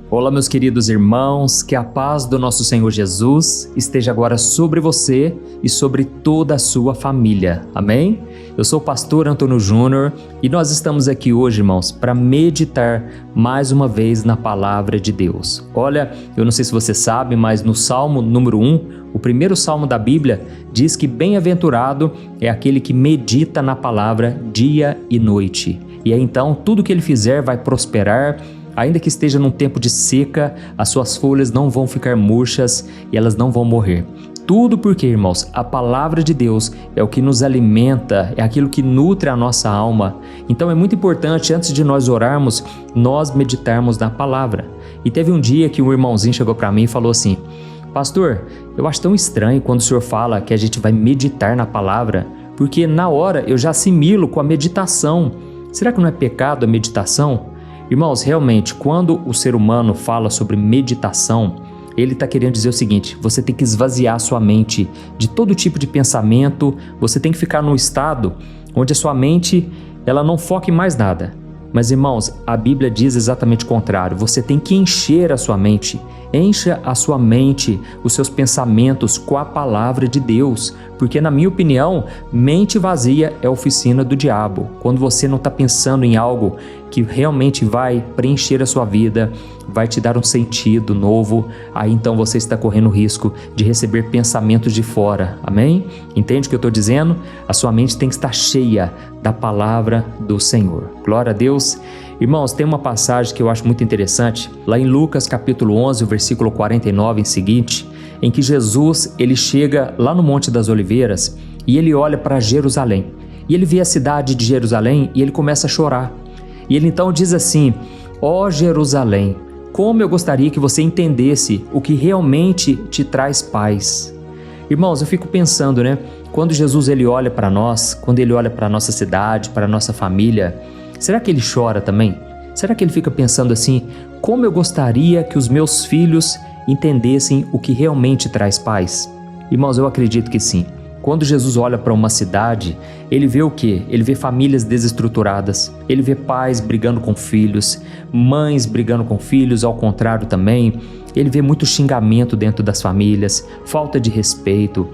Olá, meus queridos irmãos, que a paz do nosso Senhor Jesus esteja agora sobre você e sobre toda a sua família. Amém? Eu sou o pastor Antônio Júnior e nós estamos aqui hoje, irmãos, para meditar mais uma vez na palavra de Deus. Olha, eu não sei se você sabe, mas no Salmo número 1, o primeiro salmo da Bíblia, diz que bem-aventurado é aquele que medita na palavra dia e noite. E aí então tudo que ele fizer vai prosperar. Ainda que esteja num tempo de seca, as suas folhas não vão ficar murchas e elas não vão morrer. Tudo porque, irmãos, a palavra de Deus é o que nos alimenta, é aquilo que nutre a nossa alma. Então é muito importante, antes de nós orarmos, nós meditarmos na palavra. E teve um dia que um irmãozinho chegou para mim e falou assim: pastor, eu acho tão estranho quando o senhor fala que a gente vai meditar na palavra, porque na hora eu já assimilo com a meditação. Será que não é pecado a meditação? Irmãos, realmente, quando o ser humano fala sobre meditação, ele está querendo dizer o seguinte: você tem que esvaziar sua mente de todo tipo de pensamento, você tem que ficar num estado onde a sua mente ela não foca em mais nada. Mas, irmãos, a Bíblia diz exatamente o contrário. Você tem que encher a sua mente. Encha a sua mente, os seus pensamentos com a palavra de Deus. Porque, na minha opinião, mente vazia é a oficina do diabo. Quando você não está pensando em algo que realmente vai preencher a sua vida, vai te dar um sentido novo, aí então você está correndo o risco de receber pensamentos de fora. Amém? Entende o que eu estou dizendo? A sua mente tem que estar cheia da palavra do Senhor. Glória a Deus. Irmãos, tem uma passagem que eu acho muito interessante, lá em Lucas capítulo 11, o versículo 49 em seguinte, em que Jesus ele chega lá no Monte das Oliveiras e ele olha para Jerusalém. E ele vê a cidade de Jerusalém e ele começa a chorar. E ele então diz assim: ó Jerusalém, como eu gostaria que você entendesse o que realmente te traz paz. Irmãos, eu fico pensando, quando Jesus ele olha para nós, quando ele olha para a nossa cidade, para a nossa família, será que ele chora também? Será que ele fica pensando assim: como eu gostaria que os meus filhos entendessem o que realmente traz paz? Irmãos, eu acredito que sim. Quando Jesus olha para uma cidade, ele vê o quê? Ele vê famílias desestruturadas, ele vê pais brigando com filhos, mães brigando com filhos, ao contrário também. Ele vê muito xingamento dentro das famílias, falta de respeito,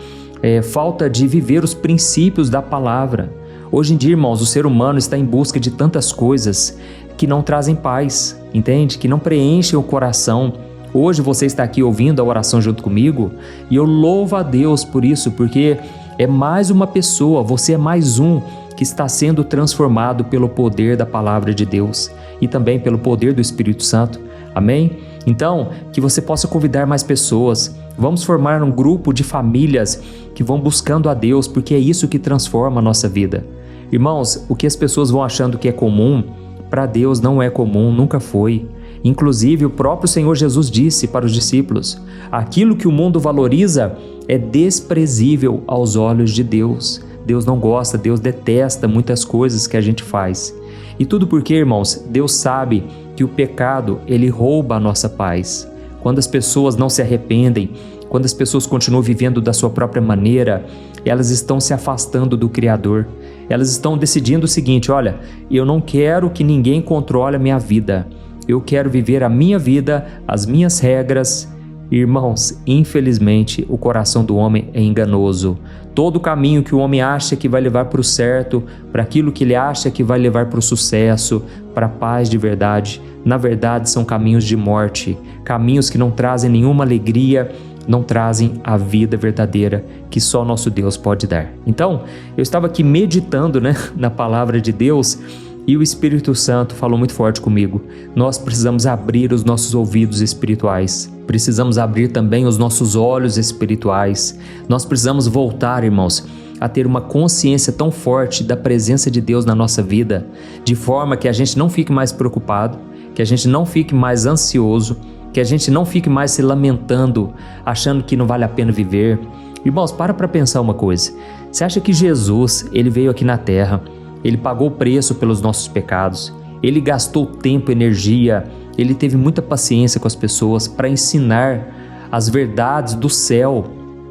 falta de viver os princípios da palavra. Hoje em dia, irmãos, o ser humano está em busca de tantas coisas que não trazem paz, entende? Que não preenchem o coração. Hoje você está aqui ouvindo a oração junto comigo e eu louvo a Deus por isso, porque é mais uma pessoa, você é mais um que está sendo transformado pelo poder da palavra de Deus e também pelo poder do Espírito Santo. Amém? Então, que você possa convidar mais pessoas. Vamos formar um grupo de famílias que vão buscando a Deus, porque é isso que transforma a nossa vida. Irmãos, o que as pessoas vão achando que é comum, para Deus não é comum, nunca foi. Inclusive, o próprio Senhor Jesus disse para os discípulos: aquilo que o mundo valoriza é desprezível aos olhos de Deus. Deus não gosta, Deus detesta muitas coisas que a gente faz. E tudo porque, irmãos, Deus sabe que o pecado, ele rouba a nossa paz. Quando as pessoas não se arrependem, quando as pessoas continuam vivendo da sua própria maneira, elas estão se afastando do Criador. Elas estão decidindo o seguinte: olha, eu não quero que ninguém controle a minha vida. Eu quero viver a minha vida, as minhas regras. Irmãos, infelizmente, o coração do homem é enganoso. Todo caminho que o homem acha que vai levar para o certo, para aquilo que ele acha que vai levar para o sucesso, para a paz de verdade, na verdade são caminhos de morte, caminhos que não trazem nenhuma alegria, não trazem a vida verdadeira que só nosso Deus pode dar. Então, eu estava aqui meditando, na palavra de Deus, e o Espírito Santo falou muito forte comigo. Nós precisamos abrir os nossos ouvidos espirituais. Precisamos abrir também os nossos olhos espirituais. Nós precisamos voltar, irmãos, a ter uma consciência tão forte da presença de Deus na nossa vida, de forma que a gente não fique mais preocupado, que a gente não fique mais ansioso, que a gente não fique mais se lamentando, achando que não vale a pena viver. Irmãos, para pensar uma coisa. Você acha que Jesus, ele veio aqui na terra, ele pagou o preço pelos nossos pecados, ele gastou tempo, energia, ele teve muita paciência com as pessoas para ensinar as verdades do céu,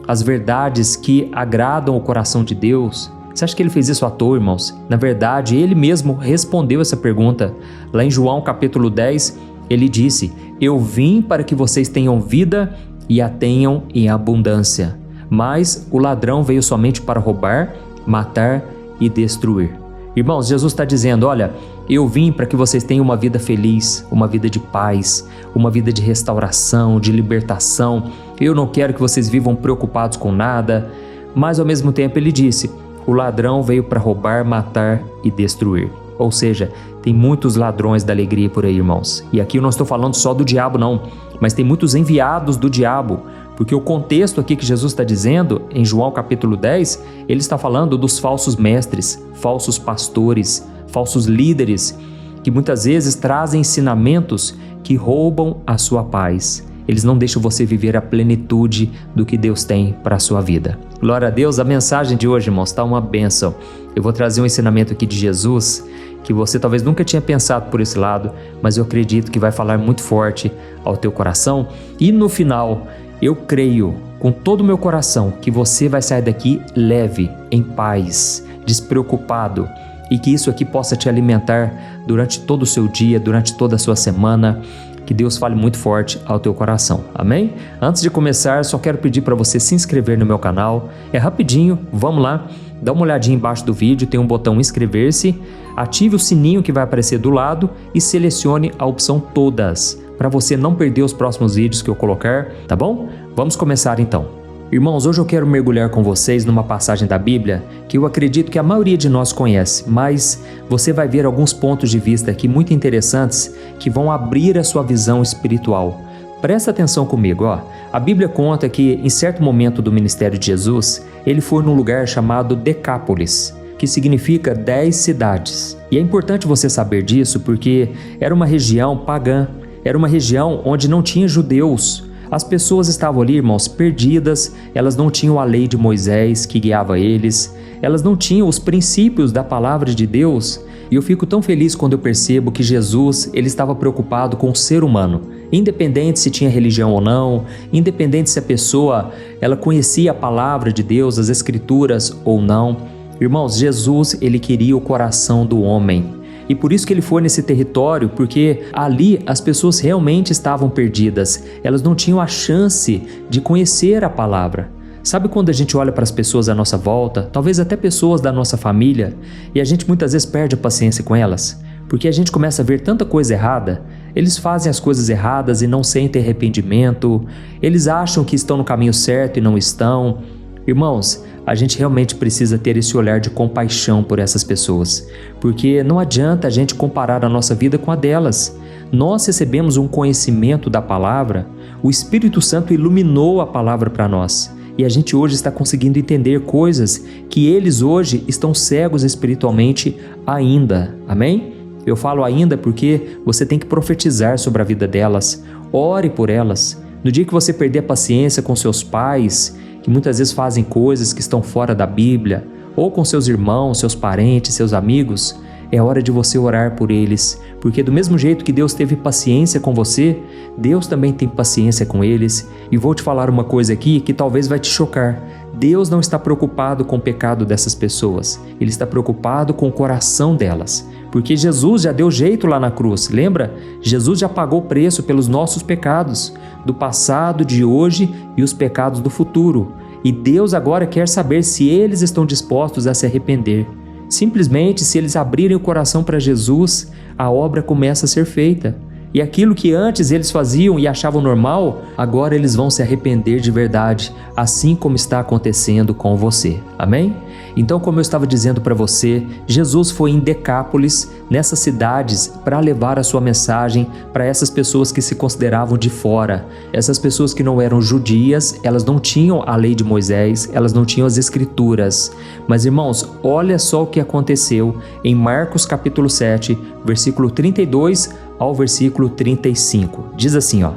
as verdades que agradam o coração de Deus? Você acha que ele fez isso à toa, irmãos? Na verdade, ele mesmo respondeu essa pergunta lá em João capítulo 10, Ele disse: eu vim para que vocês tenham vida e a tenham em abundância. Mas o ladrão veio somente para roubar, matar e destruir. Irmãos, Jesus está dizendo: olha, eu vim para que vocês tenham uma vida feliz, uma vida de paz, uma vida de restauração, de libertação. Eu não quero que vocês vivam preocupados com nada. Mas ao mesmo tempo ele disse: o ladrão veio para roubar, matar e destruir. Ou seja, tem muitos ladrões da alegria por aí, irmãos. E aqui eu não estou falando só do diabo, não, mas tem muitos enviados do diabo. Porque o contexto aqui que Jesus está dizendo, em João capítulo 10, ele está falando dos falsos mestres, falsos pastores, falsos líderes, que muitas vezes trazem ensinamentos que roubam a sua paz. Eles não deixam você viver a plenitude do que Deus tem para a sua vida. Glória a Deus, a mensagem de hoje, irmãos, está uma bênção. Eu vou trazer um ensinamento aqui de Jesus, que você talvez nunca tinha pensado por esse lado, mas eu acredito que vai falar muito forte ao teu coração. E no final, eu creio com todo o meu coração que você vai sair daqui leve, em paz, despreocupado, e que isso aqui possa te alimentar durante todo o seu dia, durante toda a sua semana. Que Deus fale muito forte ao teu coração, amém? Antes de começar, só quero pedir para você se inscrever no meu canal. É rapidinho, vamos lá, dá uma olhadinha embaixo do vídeo, tem um botão inscrever-se, ative o sininho que vai aparecer do lado e selecione a opção todas, para você não perder os próximos vídeos que eu colocar, tá bom? Vamos começar então. Irmãos, hoje eu quero mergulhar com vocês numa passagem da Bíblia que eu acredito que a maioria de nós conhece, mas você vai ver alguns pontos de vista aqui muito interessantes que vão abrir a sua visão espiritual. Presta atenção comigo, ó. A Bíblia conta que em certo momento do ministério de Jesus, ele foi num lugar chamado Decápolis, que significa 10 cidades. E é importante você saber disso porque era uma região pagã, era uma região onde não tinha judeus. As pessoas estavam ali, irmãos, perdidas, elas não tinham a lei de Moisés que guiava eles, elas não tinham os princípios da palavra de Deus. E eu fico tão feliz quando eu percebo que Jesus, ele estava preocupado com o ser humano, independente se tinha religião ou não, independente se a pessoa, ela conhecia a palavra de Deus, as escrituras ou não. Irmãos, Jesus, ele queria o coração do homem. E por isso que ele foi nesse território, porque ali as pessoas realmente estavam perdidas. Elas não tinham a chance de conhecer a palavra. Sabe quando a gente olha para as pessoas à nossa volta, talvez até pessoas da nossa família, e a gente muitas vezes perde a paciência com elas? Porque a gente começa a ver tanta coisa errada. Eles fazem as coisas erradas e não sentem arrependimento. Eles acham que estão no caminho certo e não estão. Irmãos, a gente realmente precisa ter esse olhar de compaixão por essas pessoas, porque não adianta a gente comparar a nossa vida com a delas. Nós recebemos um conhecimento da palavra, o Espírito Santo iluminou a palavra para nós, e a gente hoje está conseguindo entender coisas que eles hoje estão cegos espiritualmente ainda, amém? Eu falo ainda porque você tem que profetizar sobre a vida delas, ore por elas. No dia que você perder a paciência com seus pais, que muitas vezes fazem coisas que estão fora da Bíblia, ou com seus irmãos, seus parentes, seus amigos, é hora de você orar por eles, porque do mesmo jeito que Deus teve paciência com você, Deus também tem paciência com eles. E vou te falar uma coisa aqui que talvez vai te chocar. Deus não está preocupado com o pecado dessas pessoas, Ele está preocupado com o coração delas, porque Jesus já deu jeito lá na cruz, lembra? Jesus já pagou o preço pelos nossos pecados, do passado, de hoje e os pecados do futuro. E Deus agora quer saber se eles estão dispostos a se arrepender. Simplesmente, se eles abrirem o coração para Jesus, a obra começa a ser feita. E aquilo que antes eles faziam e achavam normal, agora eles vão se arrepender de verdade, assim como está acontecendo com você. Amém? Então, como eu estava dizendo para você, Jesus foi em Decápolis, nessas cidades, para levar a sua mensagem para essas pessoas que se consideravam de fora. Essas pessoas que não eram judias, elas não tinham a lei de Moisés, elas não tinham as escrituras. Mas, irmãos, olha só o que aconteceu em Marcos capítulo 7, versículo 32 ao versículo 35. Diz assim, ó: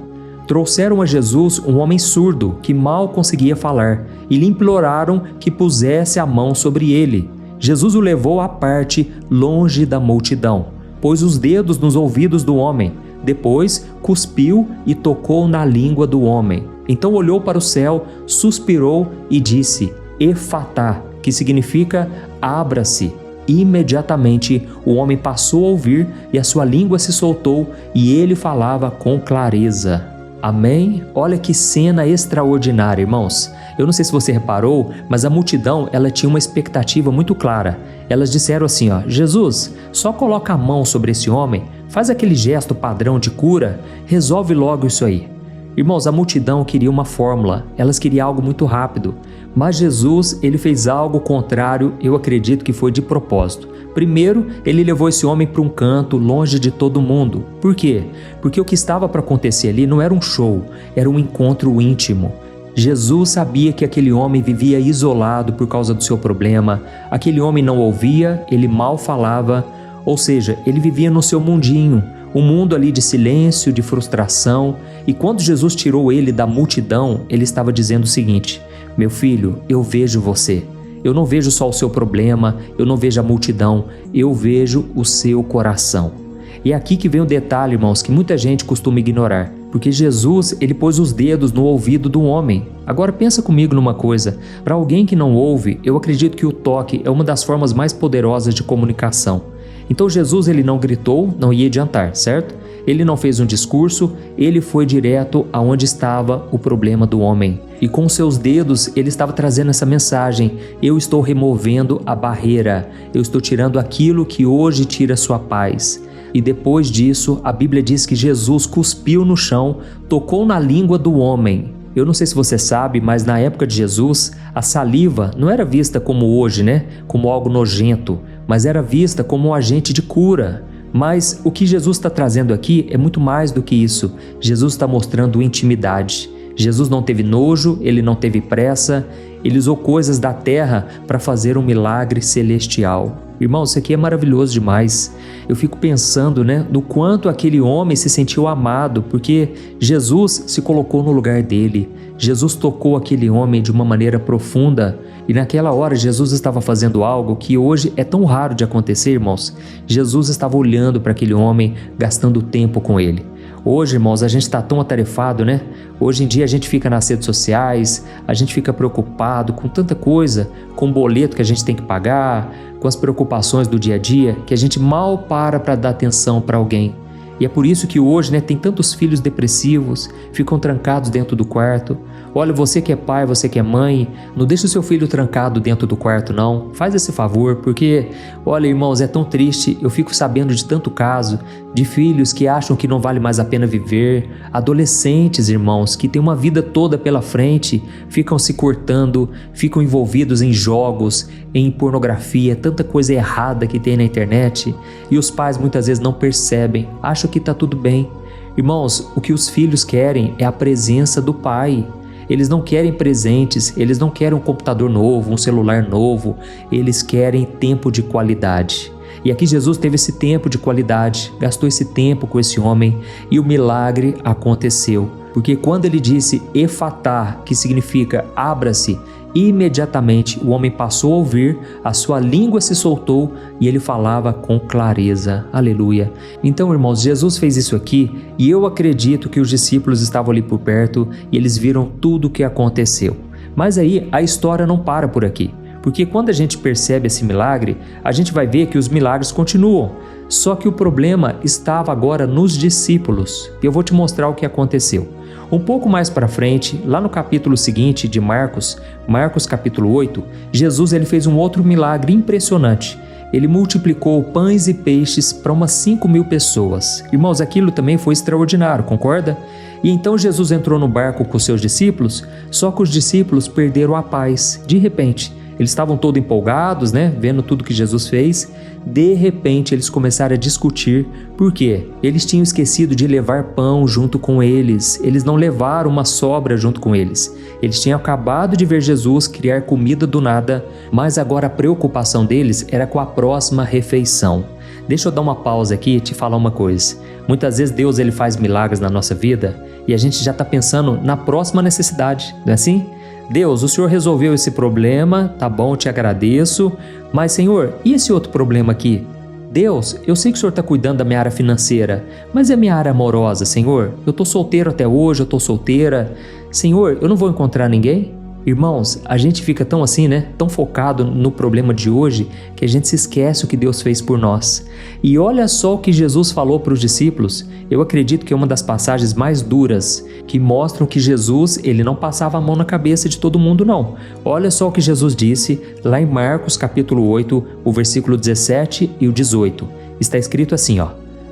trouxeram a Jesus um homem surdo que mal conseguia falar e lhe imploraram que pusesse a mão sobre ele. Jesus o levou à parte, longe da multidão, pôs os dedos nos ouvidos do homem, depois cuspiu e tocou na língua do homem. Então olhou para o céu, suspirou e disse: Efatá, que significa abra-se. imediatamente o homem passou a ouvir e a sua língua se soltou e ele falava com clareza. Amém? Olha que cena extraordinária, irmãos. Eu não sei se você reparou, mas a multidão ela tinha uma expectativa muito clara. Elas disseram assim, Jesus, só coloca a mão sobre esse homem, faz aquele gesto padrão de cura, resolve logo isso aí. Irmãos, a multidão queria uma fórmula, elas queriam algo muito rápido, mas Jesus ele fez algo contrário, eu acredito que foi de propósito. Primeiro, ele levou esse homem para um canto, longe de todo mundo. Por quê? Porque o que estava para acontecer ali não era um show, era um encontro íntimo. Jesus sabia que aquele homem vivia isolado por causa do seu problema, aquele homem não ouvia, ele mal falava, ou seja, ele vivia no seu mundinho, um mundo ali de silêncio, de frustração, e quando Jesus tirou ele da multidão, ele estava dizendo o seguinte, meu filho, eu vejo você, eu não vejo só o seu problema, eu não vejo a multidão, eu vejo o seu coração. E é aqui que vem o detalhe, irmãos, que muita gente costuma ignorar, porque Jesus, ele pôs os dedos no ouvido do homem. Agora pensa comigo numa coisa, para alguém que não ouve, eu acredito que o toque é uma das formas mais poderosas de comunicação. Então Jesus ele não gritou, não ia adiantar, certo? Ele não fez um discurso, ele foi direto aonde estava o problema do homem. E com seus dedos ele estava trazendo essa mensagem, eu estou removendo a barreira, eu estou tirando aquilo que hoje tira sua paz. E depois disso, a Bíblia diz que Jesus cuspiu no chão, tocou na língua do homem. Eu não sei se você sabe, mas na época de Jesus, a saliva não era vista como hoje, né? Como algo nojento, mas era vista como um agente de cura. Mas o que Jesus está trazendo aqui é muito mais do que isso. Jesus está mostrando intimidade. Jesus não teve nojo, ele não teve pressa, ele usou coisas da terra para fazer um milagre celestial. Irmão, isso aqui é maravilhoso demais. Eu fico pensando, no quanto aquele homem se sentiu amado, porque Jesus se colocou no lugar dele. Jesus tocou aquele homem de uma maneira profunda. E naquela hora Jesus estava fazendo algo que hoje é tão raro de acontecer, irmãos. Jesus estava olhando para aquele homem, gastando tempo com ele. Hoje, irmãos, a gente está tão atarefado, Hoje em dia a gente fica nas redes sociais, a gente fica preocupado com tanta coisa, com o boleto que a gente tem que pagar, com as preocupações do dia a dia, que a gente mal para dar atenção para alguém. E é por isso que hoje, tem tantos filhos depressivos, ficam trancados dentro do quarto. Olha, você que é pai, você que é mãe, não deixa o seu filho trancado dentro do quarto não, faz esse favor, porque, olha irmãos, é tão triste, eu fico sabendo de tanto caso, de filhos que acham que não vale mais a pena viver, adolescentes, irmãos, que têm uma vida toda pela frente, ficam se cortando, ficam envolvidos em jogos, em pornografia, tanta coisa errada que tem na internet, e os pais muitas vezes não percebem, acham que está tudo bem. Irmãos, o que os filhos querem é a presença do pai. Eles não querem presentes, eles não querem um computador novo, um celular novo, eles querem tempo de qualidade. E aqui Jesus teve esse tempo de qualidade, gastou esse tempo com esse homem e o milagre aconteceu. Porque quando ele disse efatá, que significa abra-se, imediatamente o homem passou a ouvir, a sua língua se soltou e ele falava com clareza. Aleluia. Então, irmãos, Jesus fez isso aqui e eu acredito que os discípulos estavam ali por perto e eles viram tudo o que aconteceu. Mas aí a história não para por aqui, porque quando a gente percebe esse milagre, a gente vai ver que os milagres continuam. Só que o problema estava agora nos discípulos. E eu vou te mostrar o que aconteceu. Um pouco mais para frente, lá no capítulo seguinte de Marcos capítulo 8, Jesus ele fez um outro milagre impressionante. Ele multiplicou pães e peixes para umas 5.000 pessoas. Irmãos, aquilo também foi extraordinário, concorda? E então Jesus entrou no barco com seus discípulos, só que os discípulos perderam a paz. De repente, eles estavam todos empolgados, vendo tudo que Jesus fez. De repente, eles começaram a discutir. Por quê? Eles tinham esquecido de levar pão junto com eles. Eles não levaram uma sobra junto com eles. Eles tinham acabado de ver Jesus criar comida do nada, mas agora a preocupação deles era com a próxima refeição. Deixa eu dar uma pausa aqui e te falar uma coisa. Muitas vezes Deus ele faz milagres na nossa vida e a gente já está pensando na próxima necessidade, não é assim? Deus, o Senhor resolveu esse problema, tá bom, te agradeço, mas Senhor, e esse outro problema aqui? Deus, eu sei que o Senhor está cuidando da minha área financeira, mas e a minha área amorosa, Senhor? Eu estou solteiro até hoje, eu estou solteira. Senhor, eu não vou encontrar ninguém? Irmãos, a gente fica tão assim, né? Tão focado no problema de hoje que a gente se esquece o que Deus fez por nós. E olha só o que Jesus falou para os discípulos. Eu acredito que é uma das passagens mais duras que mostram que Jesus, ele não passava a mão na cabeça de todo mundo, não. Olha só o que Jesus disse lá em Marcos capítulo 8, o versículo 17 e o 18. Está escrito assim, ó.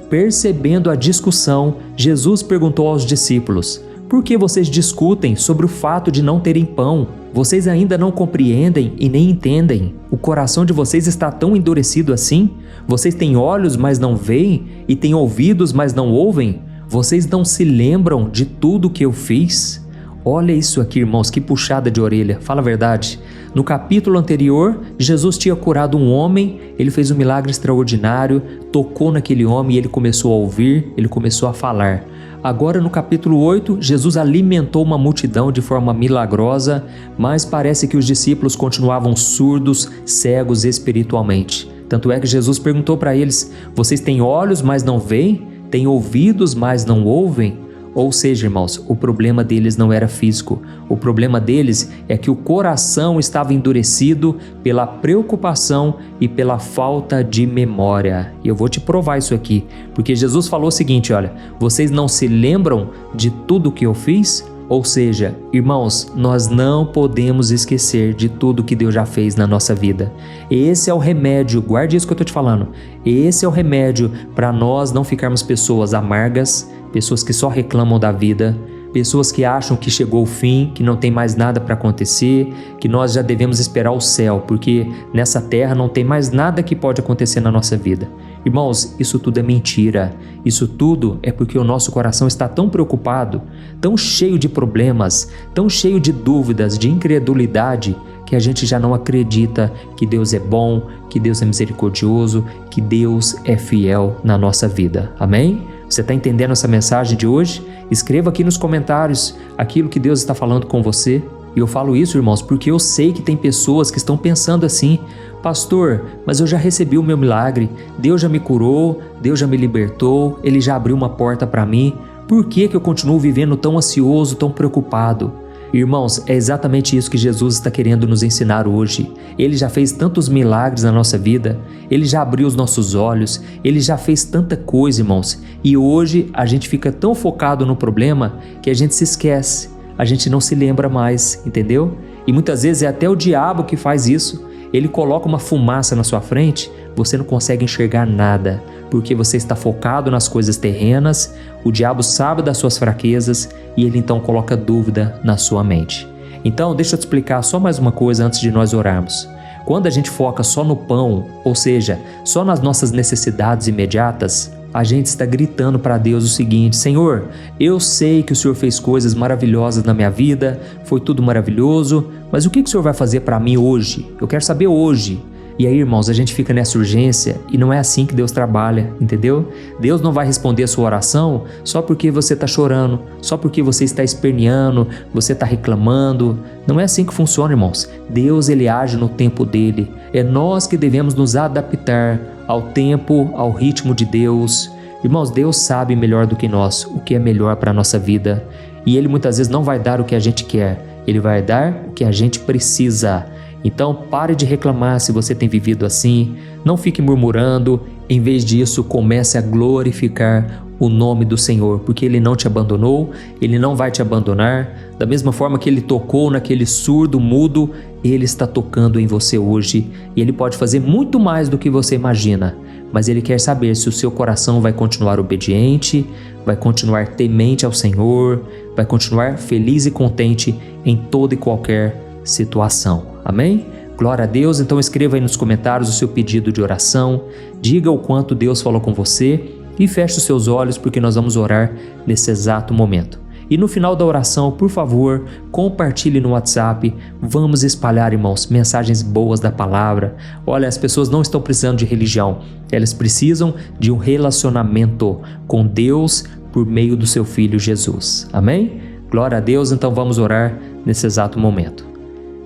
Percebendo a discussão, Jesus perguntou aos discípulos: por que vocês discutem sobre o fato de não terem pão? Vocês ainda não compreendem e nem entendem? O coração de vocês está tão endurecido assim? Vocês têm olhos, mas não veem? E têm ouvidos, mas não ouvem? Vocês não se lembram de tudo que eu fiz? Olha isso aqui, irmãos, que puxada de orelha. Fala a verdade. No capítulo anterior, Jesus tinha curado um homem, ele fez um milagre extraordinário, tocou naquele homem e ele começou a ouvir, ele começou a falar. Agora no capítulo 8, Jesus alimentou uma multidão de forma milagrosa, mas parece que os discípulos continuavam surdos, cegos espiritualmente. Tanto é que Jesus perguntou para eles: vocês têm olhos, mas não veem? Têm ouvidos, mas não ouvem? Ou seja, irmãos, o problema deles não era físico. O problema deles é que o coração estava endurecido pela preocupação e pela falta de memória. E eu vou te provar isso aqui, porque Jesus falou o seguinte, olha, vocês não se lembram de tudo que eu fiz? Ou seja, irmãos, nós não podemos esquecer de tudo que Deus já fez na nossa vida. Esse é o remédio, guarde isso que eu estou te falando. Esse é o remédio para nós não ficarmos pessoas amargas, pessoas que só reclamam da vida, pessoas que acham que chegou o fim, que não tem mais nada para acontecer, que nós já devemos esperar o céu, porque nessa terra não tem mais nada que pode acontecer na nossa vida. Irmãos, isso tudo é mentira. Isso tudo é porque o nosso coração está tão preocupado, tão cheio de problemas, tão cheio de dúvidas, de incredulidade, que a gente já não acredita que Deus é bom, que Deus é misericordioso, que Deus é fiel na nossa vida. Amém? Você está entendendo essa mensagem de hoje? Escreva aqui nos comentários aquilo que Deus está falando com você. E eu falo isso, irmãos, porque eu sei que tem pessoas que estão pensando assim: pastor, mas eu já recebi o meu milagre, Deus já me curou, Deus já me libertou, Ele já abriu uma porta para mim. Por que eu continuo vivendo tão ansioso, tão preocupado? Irmãos, é exatamente isso que Jesus está querendo nos ensinar hoje. Ele já fez tantos milagres na nossa vida, Ele já abriu os nossos olhos, Ele já fez tanta coisa, irmãos. E hoje a gente fica tão focado no problema que a gente se esquece, a gente não se lembra mais, entendeu? E muitas vezes é até o diabo que faz isso. Ele coloca uma fumaça na sua frente, você não consegue enxergar nada, porque você está focado nas coisas terrenas, o diabo sabe das suas fraquezas e ele então coloca dúvida na sua mente. Então, deixa eu te explicar só mais uma coisa antes de nós orarmos. Quando a gente foca só no pão, ou seja, só nas nossas necessidades imediatas, a gente está gritando para Deus o seguinte: Senhor, eu sei que o Senhor fez coisas maravilhosas na minha vida, foi tudo maravilhoso, mas o que o Senhor vai fazer para mim hoje? Eu quero saber hoje. E aí, irmãos, a gente fica nessa urgência e não é assim que Deus trabalha, entendeu? Deus não vai responder a sua oração só porque você está chorando, só porque você está esperneando, você está reclamando. Não é assim que funciona, irmãos. Deus, Ele age no tempo dele. É nós que devemos nos adaptar ao tempo, ao ritmo de Deus. Irmãos, Deus sabe melhor do que nós o que é melhor para a nossa vida. E Ele muitas vezes não vai dar o que a gente quer, Ele vai dar o que a gente precisa. Então pare de reclamar se você tem vivido assim, não fique murmurando, em vez disso comece a glorificar o nome do Senhor, porque Ele não te abandonou, Ele não vai te abandonar. Da mesma forma que Ele tocou naquele surdo, mudo, Ele está tocando em você hoje e Ele pode fazer muito mais do que você imagina, mas Ele quer saber se o seu coração vai continuar obediente, vai continuar temente ao Senhor, vai continuar feliz e contente em toda e qualquer situação. Amém? Glória a Deus. Então escreva aí nos comentários o seu pedido de oração, diga o quanto Deus falou com você e feche os seus olhos, porque nós vamos orar nesse exato momento. E no final da oração, por favor, compartilhe no WhatsApp. Vamos espalhar, irmãos, mensagens boas da palavra. Olha, as pessoas não estão precisando de religião, elas precisam de um relacionamento com Deus por meio do seu Filho Jesus. Amém? Glória a Deus. Então vamos orar nesse exato momento.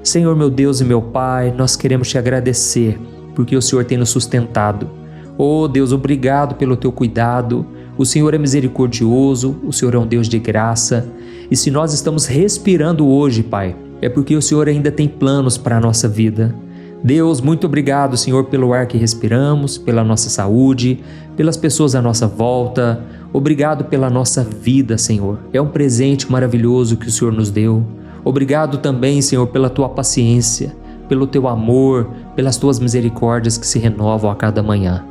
Senhor, meu Deus e meu Pai, nós queremos te agradecer porque o Senhor tem nos sustentado. Oh Deus, obrigado pelo teu cuidado. O Senhor é misericordioso, o Senhor é um Deus de graça. E se nós estamos respirando hoje, Pai, é porque o Senhor ainda tem planos para a nossa vida. Deus, muito obrigado, Senhor, pelo ar que respiramos, pela nossa saúde, pelas pessoas à nossa volta. Obrigado pela nossa vida, Senhor. É um presente maravilhoso que o Senhor nos deu. Obrigado também, Senhor, pela tua paciência, pelo teu amor, pelas tuas misericórdias que se renovam a cada manhã.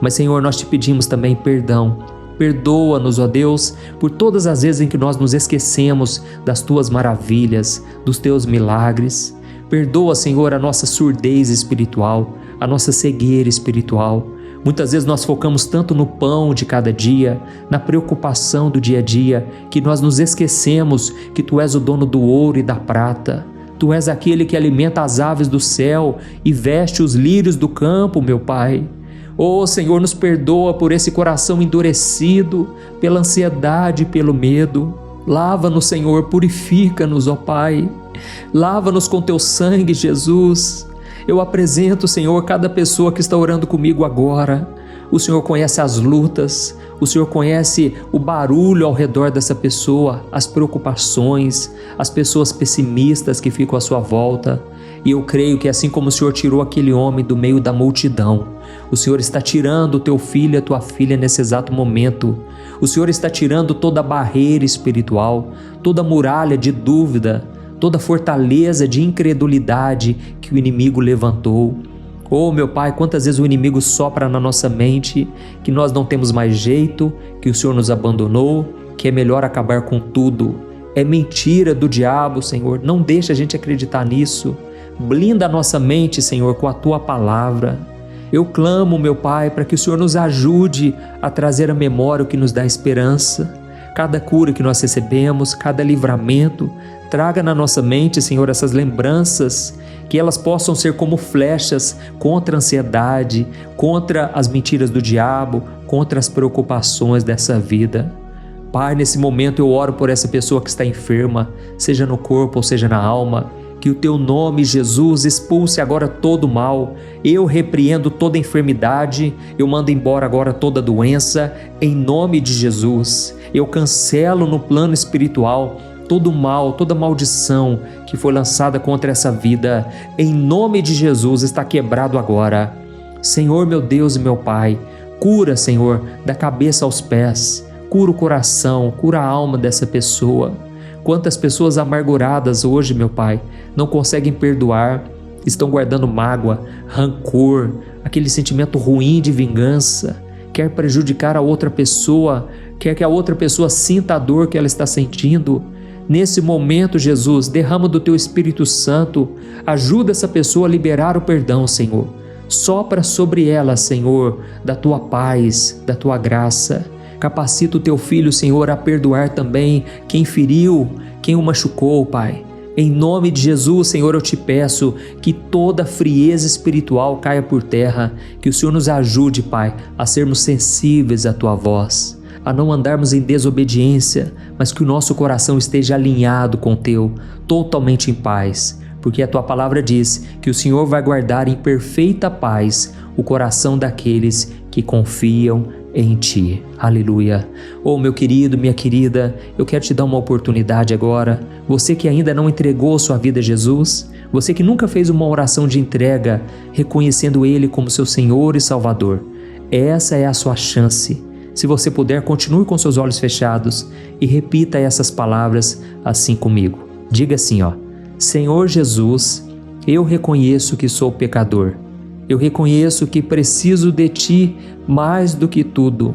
Mas, Senhor, nós te pedimos também perdão. Perdoa-nos, ó Deus, por todas as vezes em que nós nos esquecemos das tuas maravilhas, dos teus milagres. Perdoa, Senhor, a nossa surdez espiritual, a nossa cegueira espiritual. Muitas vezes nós focamos tanto no pão de cada dia, na preocupação do dia a dia, que nós nos esquecemos que Tu és o dono do ouro e da prata. Tu és aquele que alimenta as aves do céu e veste os lírios do campo, meu Pai. Oh, Senhor, nos perdoa por esse coração endurecido, pela ansiedade e pelo medo. Lava-nos, Senhor, purifica-nos, ó Pai. Lava-nos com Teu sangue, Jesus. Eu apresento, Senhor, cada pessoa que está orando comigo agora. O Senhor conhece as lutas, o Senhor conhece o barulho ao redor dessa pessoa, as preocupações, as pessoas pessimistas que ficam à sua volta. E eu creio que assim como o Senhor tirou aquele homem do meio da multidão, o Senhor está tirando o teu filho e a tua filha nesse exato momento. O Senhor está tirando toda barreira espiritual, toda muralha de dúvida, toda fortaleza de incredulidade que o inimigo levantou. Oh, meu Pai, quantas vezes o inimigo sopra na nossa mente que nós não temos mais jeito, que o Senhor nos abandonou, que é melhor acabar com tudo. É mentira do diabo, Senhor. Não deixa a gente acreditar nisso. Blinda a nossa mente, Senhor, com a Tua palavra. Eu clamo, meu Pai, para que o Senhor nos ajude a trazer à memória o que nos dá esperança. Cada cura que nós recebemos, cada livramento, traga na nossa mente, Senhor, essas lembranças, que elas possam ser como flechas contra a ansiedade, contra as mentiras do diabo, contra as preocupações dessa vida. Pai, nesse momento eu oro por essa pessoa que está enferma, seja no corpo ou seja na alma, que o Teu nome, Jesus, expulse agora todo o mal. Eu repreendo toda enfermidade, eu mando embora agora toda doença, em nome de Jesus. Eu cancelo no plano espiritual todo mal, toda maldição que foi lançada contra essa vida, em nome de Jesus, está quebrado agora. Senhor, meu Deus e meu Pai, cura, Senhor, da cabeça aos pés, cura o coração, cura a alma dessa pessoa. Quantas pessoas amarguradas hoje, meu Pai, não conseguem perdoar, estão guardando mágoa, rancor, aquele sentimento ruim de vingança, quer prejudicar a outra pessoa, quer que a outra pessoa sinta a dor que ela está sentindo. Nesse momento, Jesus, derrama do Teu Espírito Santo, ajuda essa pessoa a liberar o perdão, Senhor. Sopra sobre ela, Senhor, da Tua paz, da Tua graça. Capacita o Teu filho, Senhor, a perdoar também quem feriu, quem o machucou, Pai. Em nome de Jesus, Senhor, eu te peço que toda frieza espiritual caia por terra, que o Senhor nos ajude, Pai, a sermos sensíveis à Tua voz, a não andarmos em desobediência, mas que o nosso coração esteja alinhado com o Teu, totalmente em paz, porque a Tua palavra diz que o Senhor vai guardar em perfeita paz o coração daqueles que confiam em Ti. Aleluia. Oh, meu querido, minha querida, eu quero te dar uma oportunidade agora. Você que ainda não entregou sua vida a Jesus, você que nunca fez uma oração de entrega, reconhecendo Ele como seu Senhor e Salvador, essa é a sua chance. Se você puder, continue com seus olhos fechados e repita essas palavras assim comigo. Diga assim, ó: Senhor Jesus, eu reconheço que sou pecador. Eu reconheço que preciso de Ti mais do que tudo.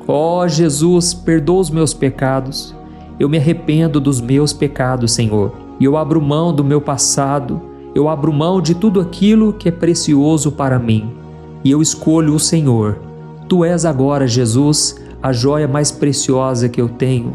Ó Jesus, perdoa os meus pecados. Eu me arrependo dos meus pecados, Senhor. E eu abro mão do meu passado. Eu abro mão de tudo aquilo que é precioso para mim. E eu escolho o Senhor. Tu és agora, Jesus, a joia mais preciosa que eu tenho.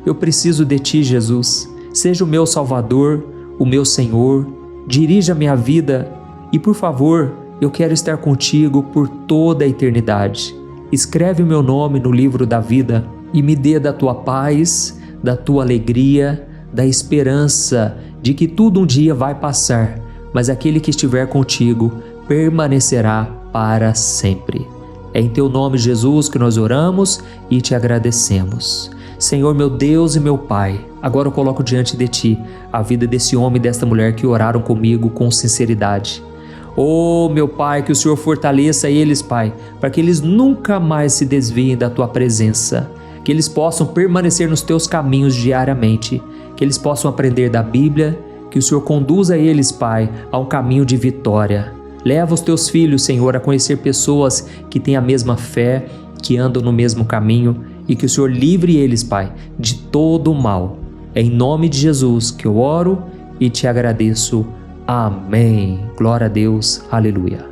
Eu preciso de Ti, Jesus. Seja o meu Salvador, o meu Senhor. Dirija a minha vida e, por favor, eu quero estar contigo por toda a eternidade. Escreve o meu nome no livro da vida e me dê da Tua paz, da Tua alegria, da esperança de que tudo um dia vai passar, mas aquele que estiver contigo permanecerá para sempre. É em Teu nome, Jesus, que nós oramos e te agradecemos. Senhor, meu Deus e meu Pai, agora eu coloco diante de Ti a vida desse homem e desta mulher que oraram comigo com sinceridade. Oh, meu Pai, que o Senhor fortaleça eles, Pai, para que eles nunca mais se desviem da Tua presença, que eles possam permanecer nos Teus caminhos diariamente, que eles possam aprender da Bíblia, que o Senhor conduza eles, Pai, a um caminho de vitória. Leva os Teus filhos, Senhor, a conhecer pessoas que têm a mesma fé, que andam no mesmo caminho, e que o Senhor livre eles, Pai, de todo o mal. É em nome de Jesus que eu oro e te agradeço. Amém. Glória a Deus. Aleluia.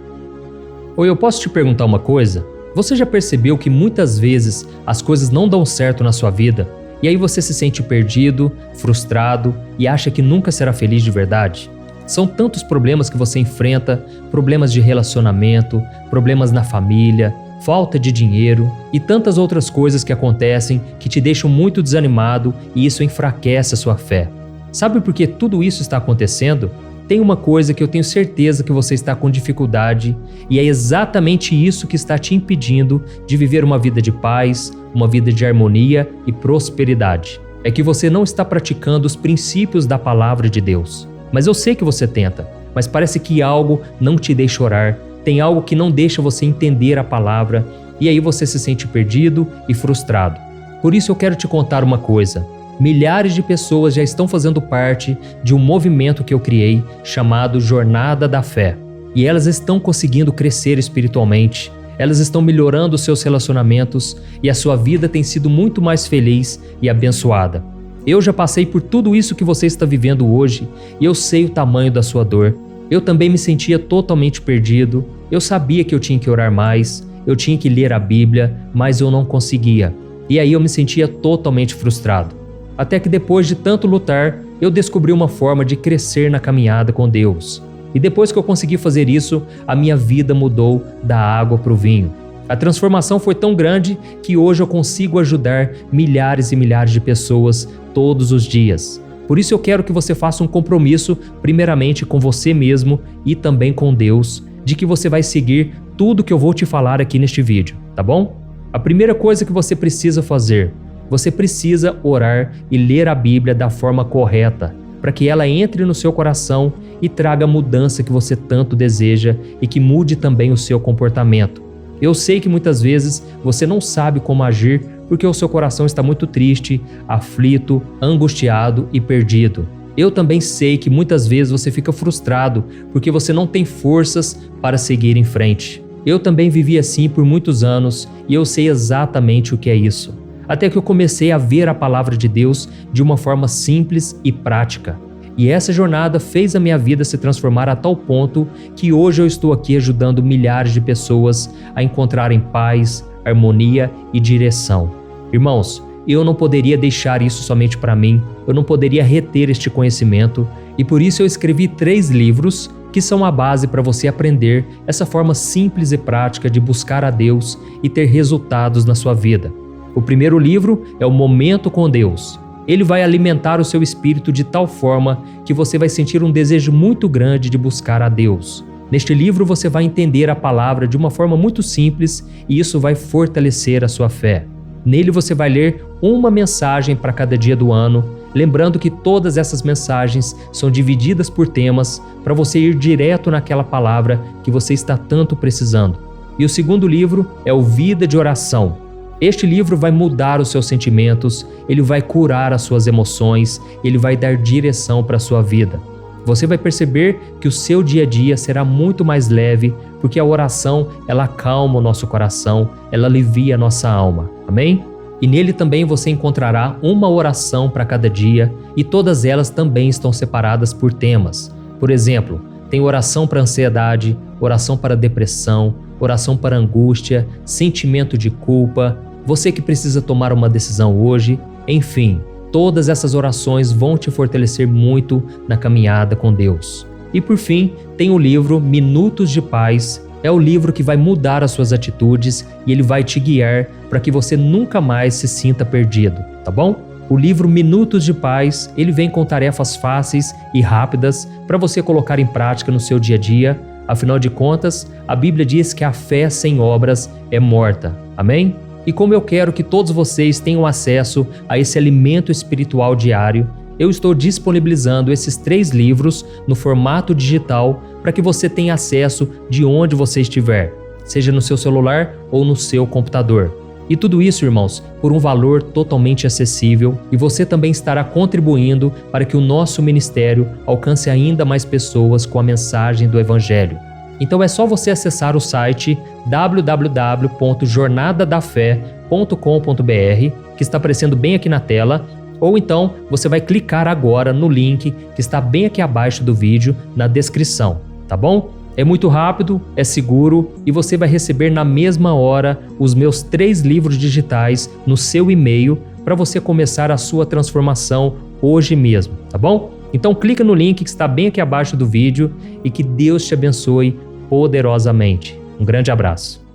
Oi, eu posso te perguntar uma coisa? Você já percebeu que muitas vezes as coisas não dão certo na sua vida e aí você se sente perdido, frustrado e acha que nunca será feliz de verdade? São tantos problemas que você enfrenta, problemas de relacionamento, problemas na família, falta de dinheiro e tantas outras coisas que acontecem que te deixam muito desanimado e isso enfraquece a sua fé. Sabe por que tudo isso está acontecendo? Tem uma coisa que eu tenho certeza que você está com dificuldade e é exatamente isso que está te impedindo de viver uma vida de paz, uma vida de harmonia e prosperidade. É que você não está praticando os princípios da palavra de Deus. Mas eu sei que você tenta, mas parece que algo não te deixa orar, tem algo que não deixa você entender a palavra e aí você se sente perdido e frustrado. Por isso eu quero te contar uma coisa. Milhares de pessoas já estão fazendo parte de um movimento que eu criei chamado Jornada da Fé. E elas estão conseguindo crescer espiritualmente, elas estão melhorando seus relacionamentos e a sua vida tem sido muito mais feliz e abençoada. Eu já passei por tudo isso que você está vivendo hoje e eu sei o tamanho da sua dor. Eu também me sentia totalmente perdido, eu sabia que eu tinha que orar mais, eu tinha que ler a Bíblia, mas eu não conseguia. E aí eu me sentia totalmente frustrado. Até que depois de tanto lutar, eu descobri uma forma de crescer na caminhada com Deus. E depois que eu consegui fazer isso, a minha vida mudou da água para o vinho. A transformação foi tão grande que hoje eu consigo ajudar milhares e milhares de pessoas todos os dias. Por isso eu quero que você faça um compromisso, primeiramente com você mesmo e também com Deus, de que você vai seguir tudo que eu vou te falar aqui neste vídeo, tá bom? A primeira coisa que você precisa fazer, você precisa orar e ler a Bíblia da forma correta, para que ela entre no seu coração e traga a mudança que você tanto deseja e que mude também o seu comportamento. Eu sei que muitas vezes você não sabe como agir porque o seu coração está muito triste, aflito, angustiado e perdido. Eu também sei que muitas vezes você fica frustrado porque você não tem forças para seguir em frente. Eu também vivi assim por muitos anos e eu sei exatamente o que é isso. Até que eu comecei a ver a palavra de Deus de uma forma simples e prática. E essa jornada fez a minha vida se transformar a tal ponto que hoje eu estou aqui ajudando milhares de pessoas a encontrarem paz, harmonia e direção. Irmãos, eu não poderia deixar isso somente para mim, eu não poderia reter este conhecimento e por isso eu escrevi 3 livros que são a base para você aprender essa forma simples e prática de buscar a Deus e ter resultados na sua vida. O primeiro livro é o Momento com Deus. Ele vai alimentar o seu espírito de tal forma que você vai sentir um desejo muito grande de buscar a Deus. Neste livro você vai entender a palavra de uma forma muito simples e isso vai fortalecer a sua fé. Nele você vai ler uma mensagem para cada dia do ano, lembrando que todas essas mensagens são divididas por temas para você ir direto naquela palavra que você está tanto precisando. E o segundo livro é o Vida de Oração. Este livro vai mudar os seus sentimentos, ele vai curar as suas emoções, ele vai dar direção para a sua vida. Você vai perceber que o seu dia a dia será muito mais leve, porque a oração, ela acalma o nosso coração, ela alivia a nossa alma. Amém? E nele também você encontrará uma oração para cada dia e todas elas também estão separadas por temas. Por exemplo, tem oração para ansiedade, oração para depressão, oração para angústia, sentimento de culpa, você que precisa tomar uma decisão hoje, enfim, todas essas orações vão te fortalecer muito na caminhada com Deus. E por fim, tem o livro Minutos de Paz, é o livro que vai mudar as suas atitudes e ele vai te guiar para que você nunca mais se sinta perdido, tá bom? O livro Minutos de Paz, ele vem com tarefas fáceis e rápidas para você colocar em prática no seu dia a dia. Afinal de contas, a Bíblia diz que a fé sem obras é morta. Amém? E como eu quero que todos vocês tenham acesso a esse alimento espiritual diário, eu estou disponibilizando esses 3 livros no formato digital para que você tenha acesso de onde você estiver, seja no seu celular ou no seu computador. E tudo isso, irmãos, por um valor totalmente acessível, e você também estará contribuindo para que o nosso ministério alcance ainda mais pessoas com a mensagem do Evangelho. Então é só você acessar o site www.jornadadafé.com.br, que está aparecendo bem aqui na tela, ou então você vai clicar agora no link que está bem aqui abaixo do vídeo, na descrição, tá bom? É muito rápido, é seguro e você vai receber na mesma hora os meus 3 livros digitais no seu e-mail para você começar a sua transformação hoje mesmo, tá bom? Então clica no link que está bem aqui abaixo do vídeo e que Deus te abençoe poderosamente. Um grande abraço.